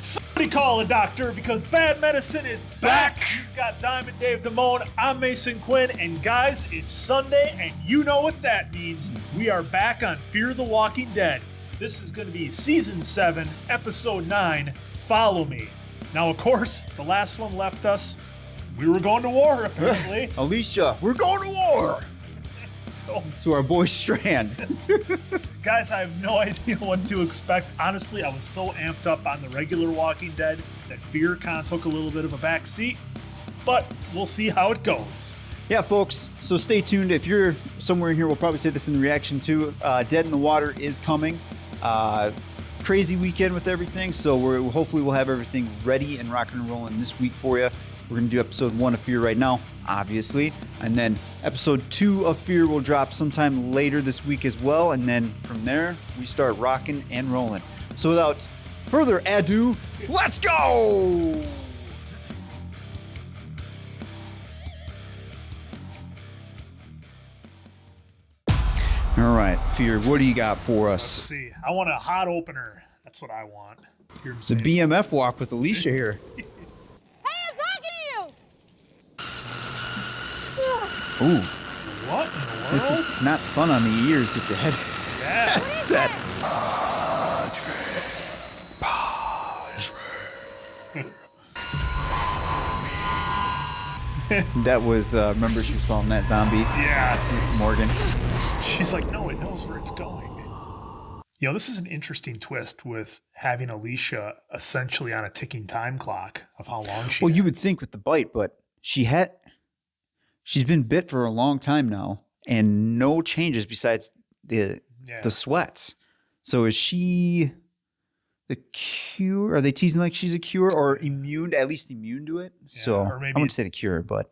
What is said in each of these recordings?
Somebody call a doctor because bad medicine is back. You've got Diamond Dave Damone. I'm Mason Quinn. And guys, it's Sunday, and you know what that means. We are back on Fear the Walking Dead. This is going to be Season 7, Episode 9, Follow Me. Now, of course, the last one left us. We were going to war, apparently. Alicia, we're going to war. To our boy Strand. Guys, I have no idea what to expect. Honestly, I was so amped up on the regular Walking Dead that Fear kind of took a little bit of a back seat. But we'll see how it goes. Yeah, folks, so stay tuned. If you're somewhere in here, we'll probably say this in the reaction too. Dead in the Water is coming. Crazy weekend with everything, so hopefully we'll have everything ready and rocking and rolling this week for you. We're going to do episode 1 of Fear right now, obviously. And then episode 2 of Fear will drop sometime later this week as well. And then from there, we start rocking and rolling. So without further ado, let's go! All right, Fear, what do you got for us? Let's see. I want a hot opener. That's what I want. Hear him It's a say. BMF walk with Alicia here. Ooh, What in the world? this is not fun on the ears with the head set. That was, remember she was following that zombie? Yeah. Morgan. She's like, no, it knows where it's going. You know, this is an interesting twist with having Alicia essentially on a ticking time clock of how long she Well, you has. would think with the bite, but she's been bit for a long time now and no changes besides the sweats. So is she the cure? Are they teasing like she's a cure or immune, at least immune to it? Yeah, so or maybe I wouldn't say the cure, but.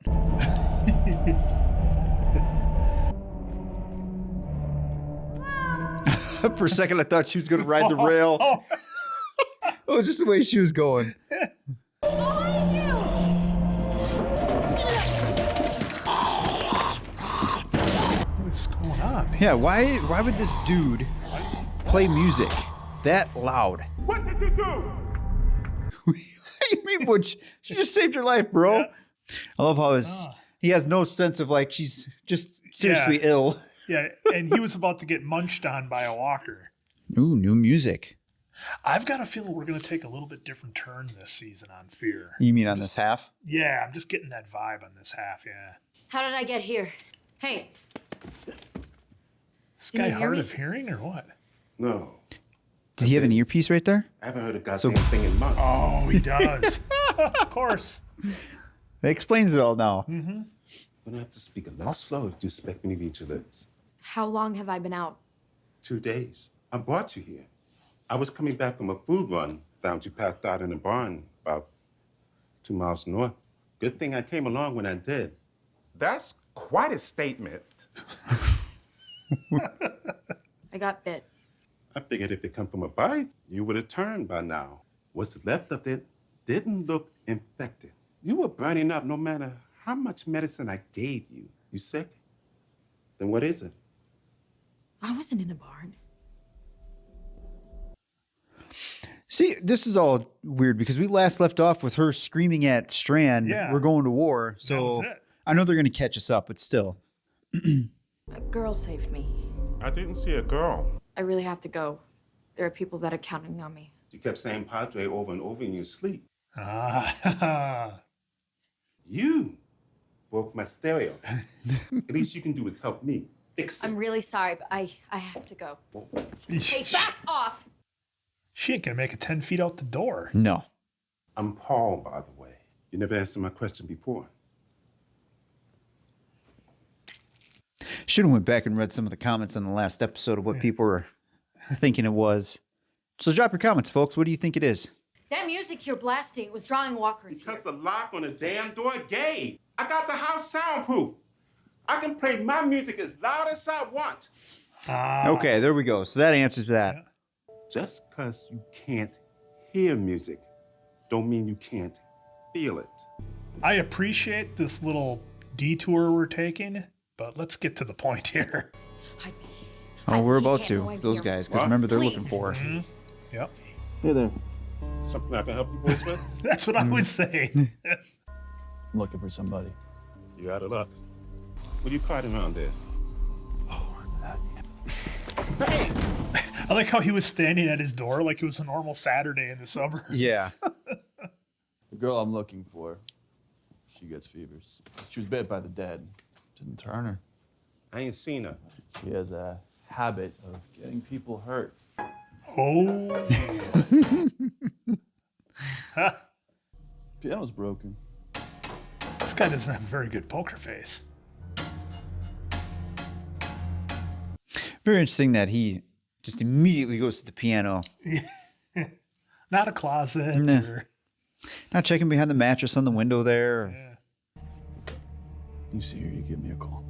For a second, I thought she was going to ride the rail. Oh, just the way she was going. What's going on? Yeah, why would this dude play music that loud? What did you do? What do you mean, Butch? She just saved your life, bro. Yeah. I love how he has no sense of like she's just seriously ill. Yeah, and he was about to get munched on by a walker. Ooh, new music. I've got a feeling we're going to take a little bit different turn this season on Fear. You mean on this half? Yeah, I'm just getting that vibe on this half, yeah. How did I get here? Hey. This Can guy you hear hard me? of hearing or what? No. Did he have an earpiece right there? I haven't heard a goddamn thing in months. Oh, he does. Of course. That explains it all now. Mm-hmm. We're gonna have to speak a lot slower if you expect me to read your lips. How long have I been out? 2 days. I brought you here. I was coming back from a food run, found you passed out in a barn about 2 miles north. Good thing I came along when I did. That's quite a statement. I got bit. I figured if it come from a bite, you would have turned by now. What's left of it didn't look infected. You were burning up no matter how much medicine I gave you. You sick? Then what is it? I wasn't in a barn. See, this is all weird because we last left off with her screaming at Strand, Yeah. we're going to war. That So was it. I know they're going to catch us up, but still. A girl saved me. I didn't see a girl. I really have to go. There are people that are counting on me. You kept saying Padre over and over in your sleep. Ah. You broke my stereo. At least you can do is help me fix it. I'm really sorry, but I have to go. Hey, back off! She ain't going to make it 10 feet out the door. No. I'm Paul, by the way. You never answered my question before. Should have went back and read some of the comments on the last episode of what people were thinking it was. So drop your comments, folks. What do you think it is? That music you're blasting was drawing walkers here. Cut the lock on the damn door gay. I got the house soundproof. I can play my music as loud as I want. Okay, there we go. So that answers that. Just because you can't hear music don't mean you can't feel it. I appreciate this little detour we're taking, but let's get to the point here. Oh, we're He about can't to. know I'm Those here. guys, because What? remember, they're Please. looking for her. Yep. Hey there. Something I can help you boys with? That's what I would say. I'm looking for somebody. You out of luck. What are you carting around there? I like how he was standing at his door like it was a normal Saturday in the suburbs. Yeah. The girl I'm looking for, she gets fevers. She was bit by the dead. Didn't turn her. I ain't seen her. She has a habit of getting people hurt. Oh. Piano's broken. This guy doesn't have a very good poker face. Very interesting that he just immediately goes to the piano. Not a closet. Nah. Or... Not checking behind the mattress on the window there. Yeah. You see her, you give me a call.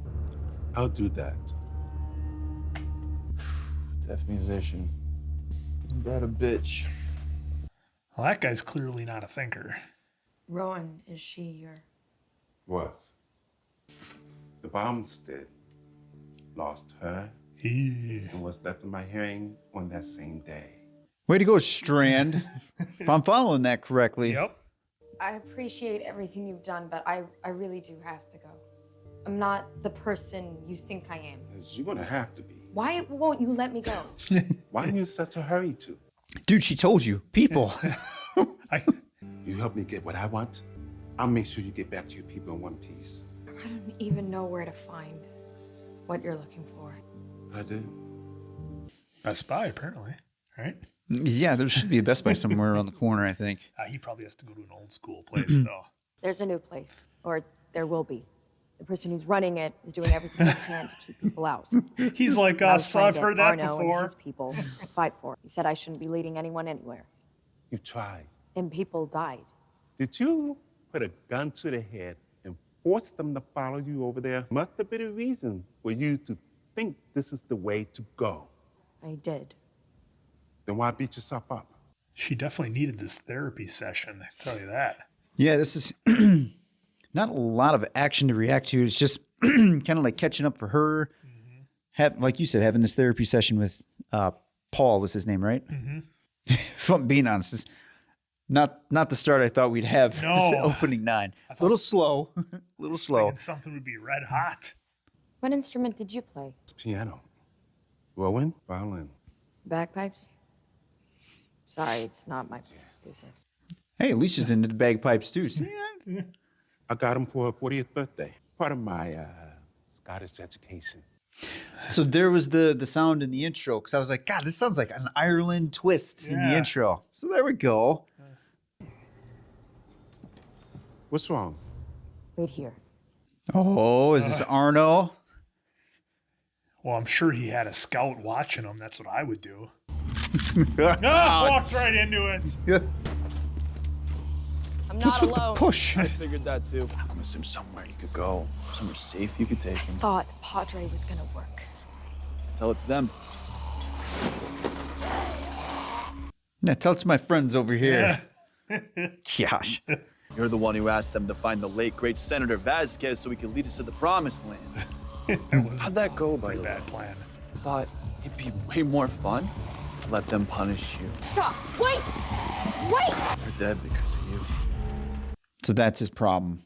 I'll do that. Deaf musician. That a bitch. Well, that guy's clearly not a thinker. Rowan, is she your... Was. The Balmstead lost her Yeah. and was left in my hearing on that same day. Way to go, Strand. If I'm following that correctly. Yep. I appreciate everything you've done, but I really do have to go. I'm not the person you think I am. You're gonna have to be. Why won't you let me go? Why are you in such a hurry to? Dude, she told you. People. You help me get what I want, I'll make sure you get back to your people in one piece. I don't even know where to find what you're looking for. I do. Best Buy, apparently. Right? Yeah, there should be a Best Buy somewhere around the corner, I think. He probably has to go to an old school place, though. There's a new place, or there will be. The person who's running it is doing everything they can to keep people out. He's like I was us. trying I've to heard get that Arno and before. his people to fight for it. He said I shouldn't be leading anyone anywhere. You tried. And people died. Did you put a gun to their head and force them to follow you over there? Must have been a reason for you to think this is the way to go. I did. Then why beat yourself up? She definitely needed this therapy session, I tell you that. Yeah, this is not a lot of action to react to. It's just kind of like catching up for her. Like you said, having this therapy session with Paul was his name, right? Mm-hmm. If I'm being honest, it's not the start I thought we'd have. No. This opening 9. A little slow. A little slow. Thinking something would be red hot. What instrument did you play? Piano. Rowan, violin. Bagpipes? Sorry, it's not my business. Hey, Alicia's into the bagpipes too. See? I got him for her 40th birthday. Part of my Scottish education. So there was the sound in the intro because I was like, God, this sounds like an Ireland twist in the Yeah. intro. So there we go. What's wrong? Wait here. Oh, is this Arno? Well, I'm sure he had a scout watching him. That's what I would do. Walked right into it. Yeah. I'm What's not with alone. the push? I figured that too. I'm assuming somewhere you could go. Somewhere safe you could take I him. thought Padre was gonna work. Tell it to them. Yeah, tell it to my friends over here. Gosh. You're the one who asked them to find the late, great Senator Vasquez so he could lead us to the promised land. That was How'd that go, by a the way? bad plan. I thought it'd be way more fun to let them punish you. Stop! Wait! Wait! They're dead because of you. So that's his problem.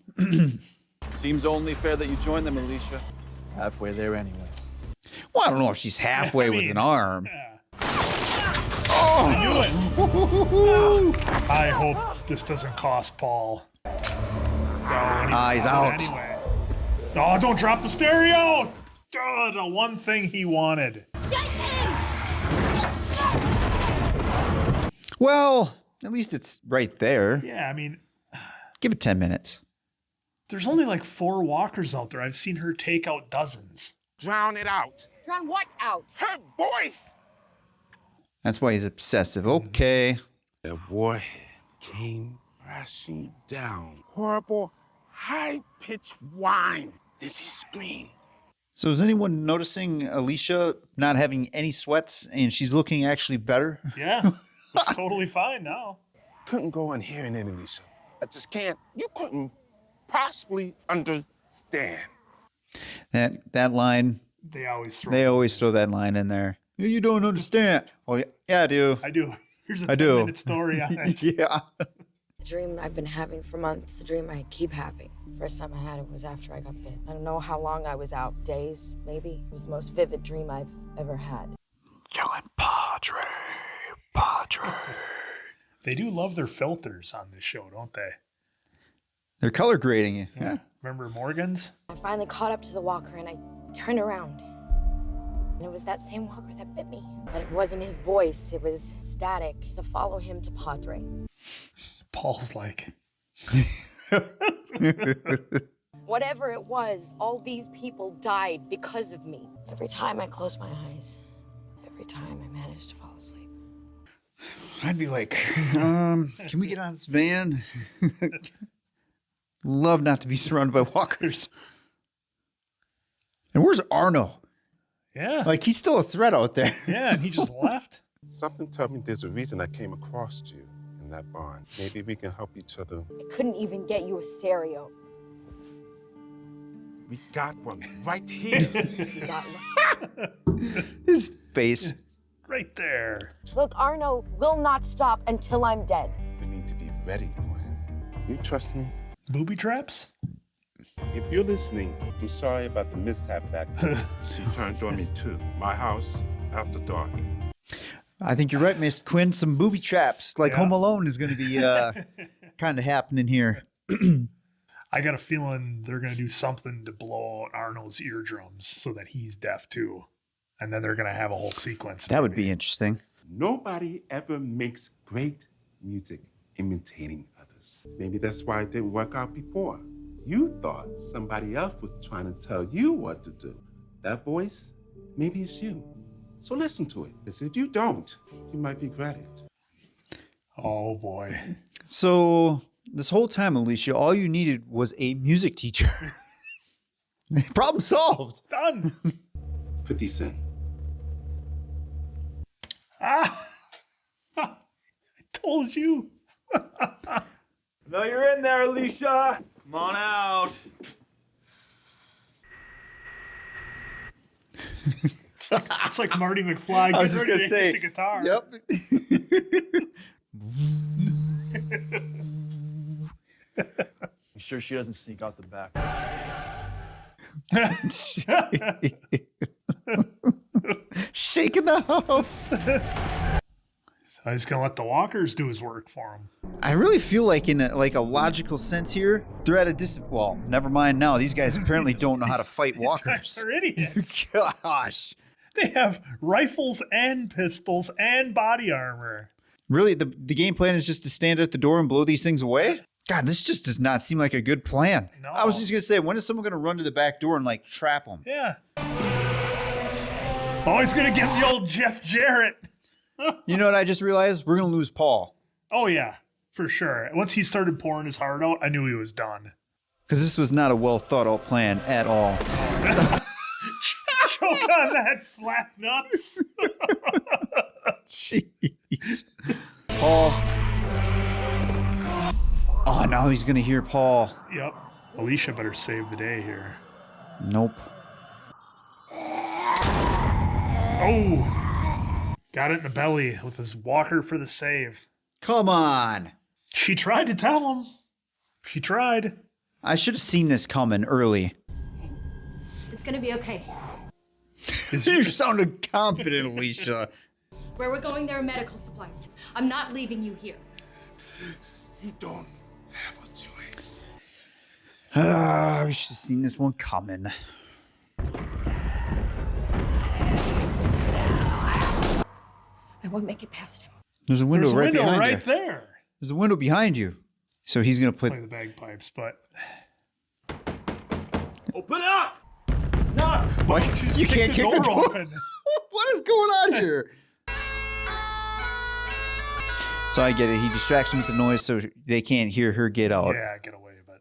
Seems only fair that you join them, Alicia. Halfway there anyway. Well, I don't know if she's halfway with an arm. I knew it. I hope this doesn't cost Paul. No, and He's out. Anyway. Oh, don't drop the stereo! Oh, the one thing he wanted. Well, at least it's right there. Yeah, I mean, Give it 10 minutes. there's only like 4 walkers out there. I've seen her take out dozens. Drown it out. Drown what's out? Her voice. That's why he's obsessive. Okay. That warhead came crashing down. Horrible, high-pitched whine. This he screamed. So is anyone noticing Alicia not having any sweats and she's looking actually better? Yeah, it's totally fine now. Couldn't go on hearing it, Alicia. I just can't. You couldn't possibly understand. That line, They always throw. they always throw that line in there. You don't understand. Oh, yeah, I do. I do. Here's a I do. 10-minute story on it. Yeah. A dream I've been having for months, a dream I keep having. First time I had it was after I got bit. I don't know how long I was out, days, maybe. It was the most vivid dream I've ever had. Yelling, Padre, Padre. They do love their filters on this show, don't they? They're color grading you. Yeah. Remember Morgan's? I finally caught up to the walker and I turned around. And it was that same walker that bit me. But it wasn't his voice, it was static to follow him to Padre. Paul's like, Whatever it was, all these people died because of me. Every time I closed my eyes, every time I managed to fall asleep. I'd be like, can we get on this van? Love not to be surrounded by walkers. And where's Arno? yeah. Like, he's still a threat out there. Yeah, and he just left. Something told me there's a reason I came across you in that barn. Maybe we can help each other. I couldn't even get you a stereo. We got one right here. You got one. His face. Right there. Look, Arno will not stop until I'm dead. We need to be ready for him. You trust me? Booby traps? If you're listening, I'm sorry about the mishap back there. She turned on me too. My house, after dark. I think you're right, Miss Quinn. Some booby traps, like Yeah. Home Alone, is going to be kind of happening here. I got a feeling they're going to do something to blow out Arnold's eardrums so that he's deaf too. And then they're going to have a whole sequence. That would be interesting. Nobody ever makes great music imitating others. Maybe that's why it didn't work out before. You thought somebody else was trying to tell you what to do. That voice, maybe it's you. So listen to it, because if you don't, you might regret it. Oh boy. So this whole time, Alicia, all you needed was a music teacher. Problem solved. Done. 50 Cent. Ah! I told you. No, you're in there, Alicia. Come on out. It's like Marty McFly. I was getting just ready going to to hit say. the guitar. Yep. You sure she doesn't sneak out the back? Shaking the house. So he's gonna let the walkers do his work for him. I really feel like in a logical sense here, they're at a distance. Well, never mind now. These guys apparently don't know how to fight These guys walkers. are idiots. Gosh. They have rifles and pistols and body armor. Really, the game plan is just to stand at the door and blow these things away? God, this just does not seem like a good plan. No. I was just going to say, when is someone going to run to the back door and, like, trap them? Yeah. Oh, he's gonna get the old Jeff Jarrett. You know what I just realized? We're going to lose Paul. Oh yeah, for sure. Once he started pouring his heart out, I knew he was done. Because this was not a well thought out plan at all. Choke on that, slap nuts. Jeez. Paul. Oh, now he's going to hear Paul. Yep. Alicia better save the day here. Nope. Oh. Got it in the belly with his walker for the save. Come on. She tried to tell him. She tried. I should have seen this coming early. It's gonna be okay. You sounded confident, Alicia. Where we're going, there are medical supplies. I'm not leaving you here. You don't have a choice. We should have seen this one coming. I won't make it past him. There's a window There's a right window behind right you. there. There's a window behind you. So he's going to Play play. the bagpipes, but Open up! no. Why? You can't kick the door open. What is going on here? So I get it. He distracts them with the noise so they can't hear her get out. Yeah, get away, but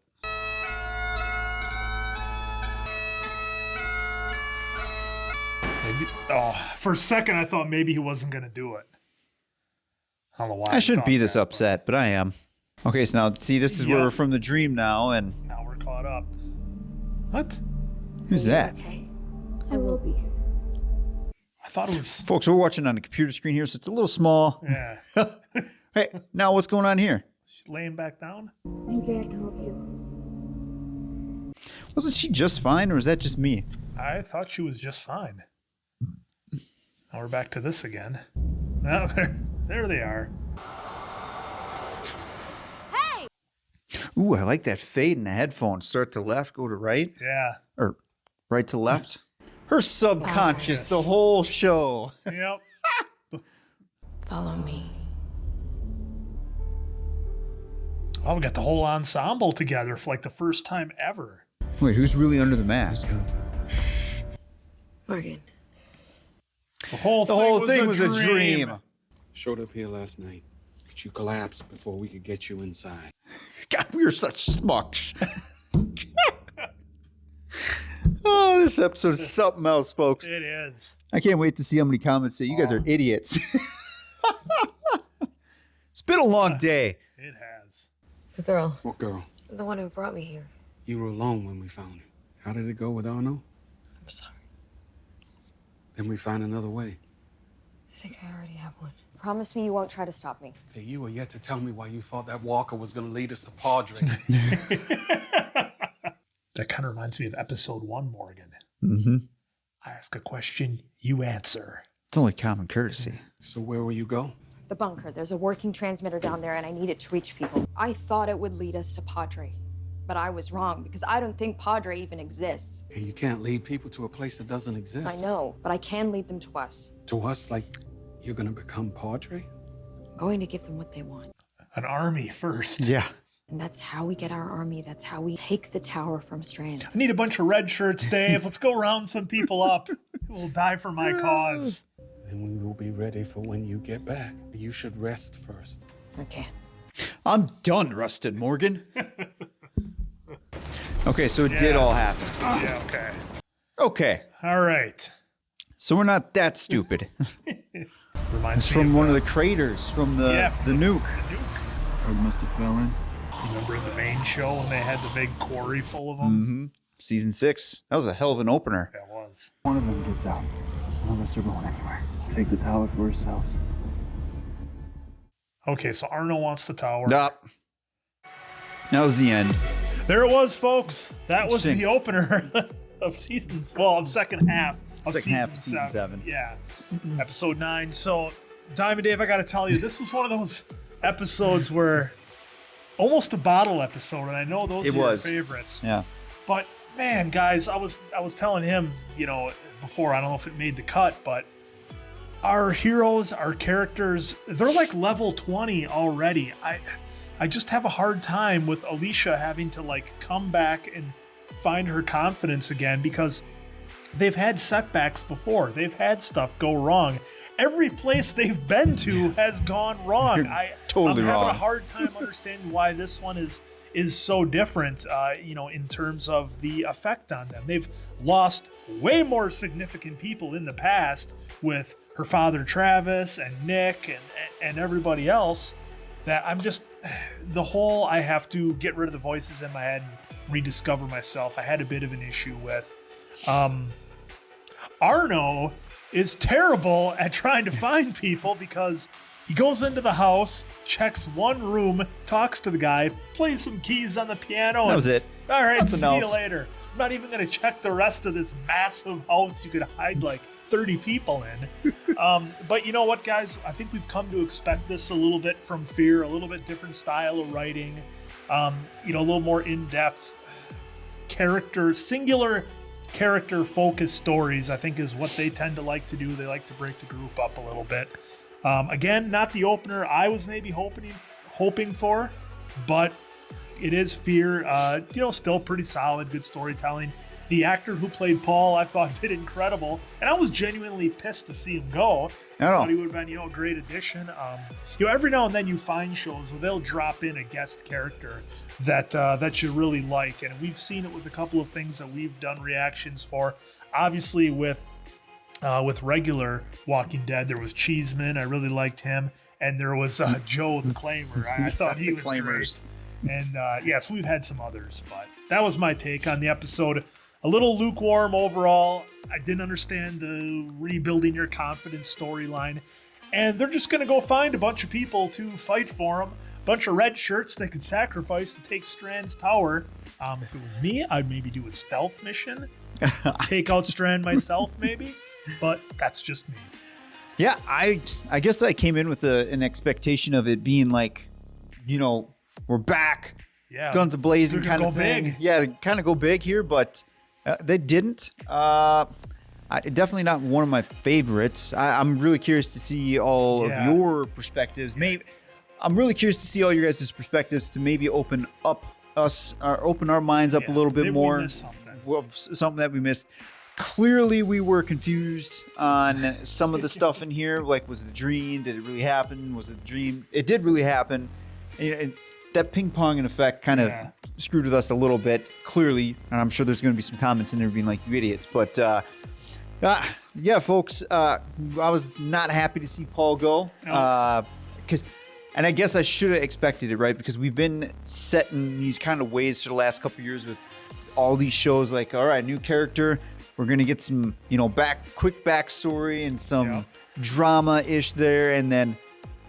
maybe. Oh, for a second I thought maybe he wasn't gonna do it. I don't know why. I shouldn't thought be this that, upset, but I am. Okay, so now, see, this is where Yeah. we're from the dream now, and but Now we're caught up. What? who's that? Okay. I will be. thought it was. Folks, we're watching on the computer screen here, so it's a little small. Yeah. Hey, now what's going on here? She's laying back down. Maybe I can help you. Wasn't she just fine, or was that just me? I thought she was just fine. Now we're back to this again. Now, there they are. Ooh, I like that fade in the headphones. Start to left, go to right, Yeah. or right to left. Her subconscious, yes. the whole show. Yep. Follow me. Oh, we got the whole ensemble together for like the first time ever. Wait, who's really under the mask? Morgan. The whole thing was a dream. Showed up here last night, but you collapsed before we could get you inside. God, we are such smucks. Oh, this episode is something else, folks. It is. I can't wait to see how many comments say you guys are idiots. It's been a long day. It has. The girl. What girl? The one who brought me here. You were alone when we found her. How did it go with Arno? I'm sorry. Then we find another way. I think I already have one. Promise me you won't try to stop me. Hey, you were yet to tell me why you thought that walker was going to lead us to Padre. That kind of reminds me of episode 1, Morgan. Mm-hmm. I ask a question, you answer. It's only common courtesy. So where will you go? The bunker. There's a working transmitter down there and I need it to reach people. I thought it would lead us to Padre, but I was wrong because I don't think Padre even exists. And you can't lead people to a place that doesn't exist. I know, but I can lead them to us. To us, like you're going to become Padre? I'm going to give them what they want. An army first. Yeah. And that's how we get our army. That's how we take the tower from Strand. I need a bunch of red shirts, Dave. Let's go round some people up who will die for my cause. Then we will be ready for when you get back. You should rest first. Okay. I'm done, Rustin Morgan. Okay, so it did all happen. Yeah, okay. Okay, All right. so we're not that stupid. Reminds It's me from of, one of the craters from the from nuke. The nuke. Or must have fell in. Remember in the main show when they had the big quarry full of them? Mm-hmm. Season 6. That was a hell of an opener. That was. One of them gets out. None of us are going anywhere. Take the tower for ourselves. Okay, so Arno wants the tower. Yup. That was the end. There it was, folks. That was Interesting. the opener of second half of Second half of season 7. Yeah. Episode 9. So, Diamond Dave, I got to tell you, this was one of those episodes where almost a bottle episode, and I know those are your favorites. Yeah. But man, guys, I was telling him, before, I don't know if it made the cut, but our heroes, our characters, they're like level 20 already. I just have a hard time with Alicia having to like come back and find her confidence again because they've had setbacks before. They've had stuff go wrong. Every place they've been to has gone wrong. Totally I'm wrong. having a hard time understanding why this one is so different, in terms of the effect on them. They've lost way more significant people in the past with her father Travis and Nick and everybody else that I'm just, I have to get rid of the voices in my head and rediscover myself. I had a bit of an issue with. Arno is terrible at trying to find people because he goes into the house, checks one room, talks to the guy, plays some keys on the piano. That was it. All right, Nothing see you else. later. I'm not even going to check the rest of this massive house you could hide like 30 people in. But you know what, guys? I think we've come to expect this a little bit from Fear, a little bit different style of writing, a little more in-depth singular character-focused stories, I think is what they tend to like to do. They like to break the group up a little bit. Again, not the opener I was maybe hoping for, but it is Fear. Still pretty solid, good storytelling. The actor who played Paul, I thought did incredible, and I was genuinely pissed to see him go. I thought he would have been, a great addition. Every now and then you find shows where they'll drop in a guest character that you really like, and we've seen it with a couple of things that we've done reactions for. Obviously, with regular Walking Dead, there was Cheeseman. I really liked him, and there was Joe the Claimer. I thought he was great. And so we've had some others, but that was my take on the episode. a little lukewarm overall. I didn't understand the rebuilding your confidence storyline. And they're just going to go find a bunch of people to fight for them. A bunch of red shirts they could sacrifice to take Strand's tower. If it was me, I'd maybe do a stealth mission. Take out Strand myself, maybe. But that's just me. Yeah, I guess I came in with an expectation of it being like, we're back. Yeah. Guns a-blazing kind of thing. Big. Yeah, kind of go big here, but they didn't. Definitely not one of my favorites. I'm really curious to see all of your perspectives. Maybe I'm really curious to see all your guys' perspectives to maybe open our minds up a little bit more. We missed something. Well, something that we missed. Clearly, we were confused on some of the stuff in here. Like, was it a dream? Did it really happen? Was it a dream? It did really happen. And that ping-ponging effect kind of screwed with us a little bit, clearly. And I'm sure there's going to be some comments in there being like, you idiots. But, yeah, folks, I was not happy to see Paul go. And I guess I should have expected it, right? Because we've been set in these kind of ways for the last couple of years with all these shows. Like, all right, new character. We're going to get some, quick backstory and some drama-ish there. And then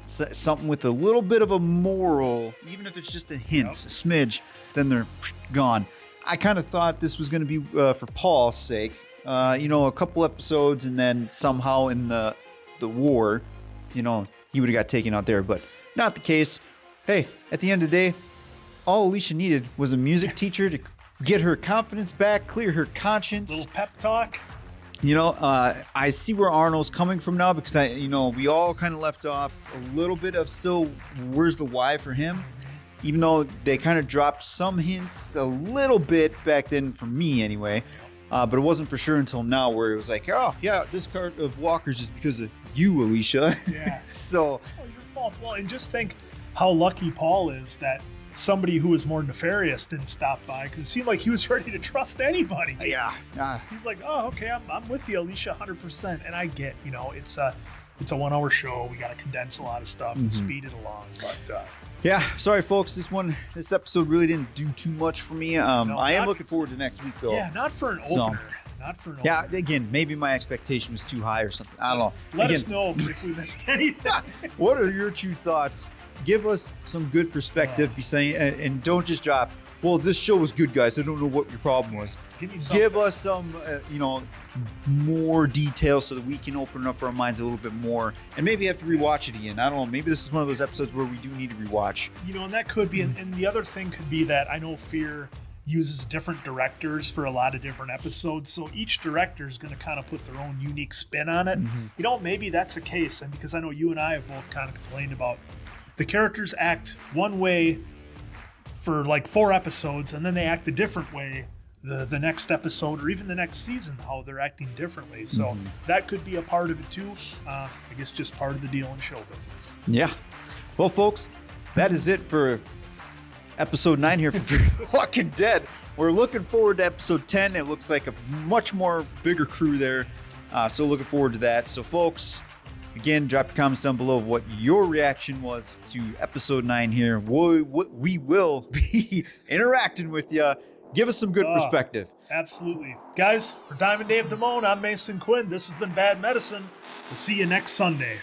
something with a little bit of a moral, even if it's just a hint, a smidge, then they're gone. I kind of thought this was going to be for Paul's sake. A couple episodes, and then somehow in the war, he would have got taken out there. But not the case. Hey, at the end of the day, all Alicia needed was a music teacher to get her confidence back, clear her conscience. Little pep talk. I see where Arnold's coming from now, because we all kind of left off a little bit of still where's the why for him, even though they kind of dropped some hints a little bit back then for me anyway. But it wasn't for sure until now, where it was like, oh yeah, this card of walkers is because of you, Alicia. Yeah. So it's all your fault. Well, and just think how lucky Paul is that somebody who was more nefarious didn't stop by, because it seemed like he was ready to trust anybody. Yeah. He's like, oh, okay, I'm with you, Alicia, 100%. And I get, it's a 1 hour show. We got to condense a lot of stuff and speed it along. But yeah, sorry folks, this episode really didn't do too much for me. I am looking forward to next week though. Yeah, not for an opener. Yeah, again, maybe my expectation was too high or something. I don't know. Let us know if we missed anything. What are your true thoughts? Give us some good perspective. Be saying, and don't just drop, well, this show was good, guys. I don't know what your problem was. Give us some, more details so that we can open up our minds a little bit more, and maybe have to rewatch it again. I don't know. Maybe this is one of those episodes where we do need to rewatch. And that could be, and the other thing could be that I know Fear uses different directors for a lot of different episodes, so each director is going to kind of put their own unique spin on it. Maybe that's the case, and because I know you and I have both kind of complained about the characters act one way for like 4 episodes, and then they act a different way the next episode or even the next season, how they're acting differently. So that could be a part of it too. I guess just part of the deal in show business. Yeah. Well, folks, that is it for episode 9 here for Fear the Walking Dead. We're looking forward to episode 10. It looks like a much more bigger crew there. So looking forward to that. So folks, again, drop your comments down below of what your reaction was to episode 9 here. We will be interacting with you. Give us some good perspective. Absolutely. Guys, for Diamond Dave Damone, I'm Mason Quinn. This has been Bad Medicine. We'll see you next Sunday.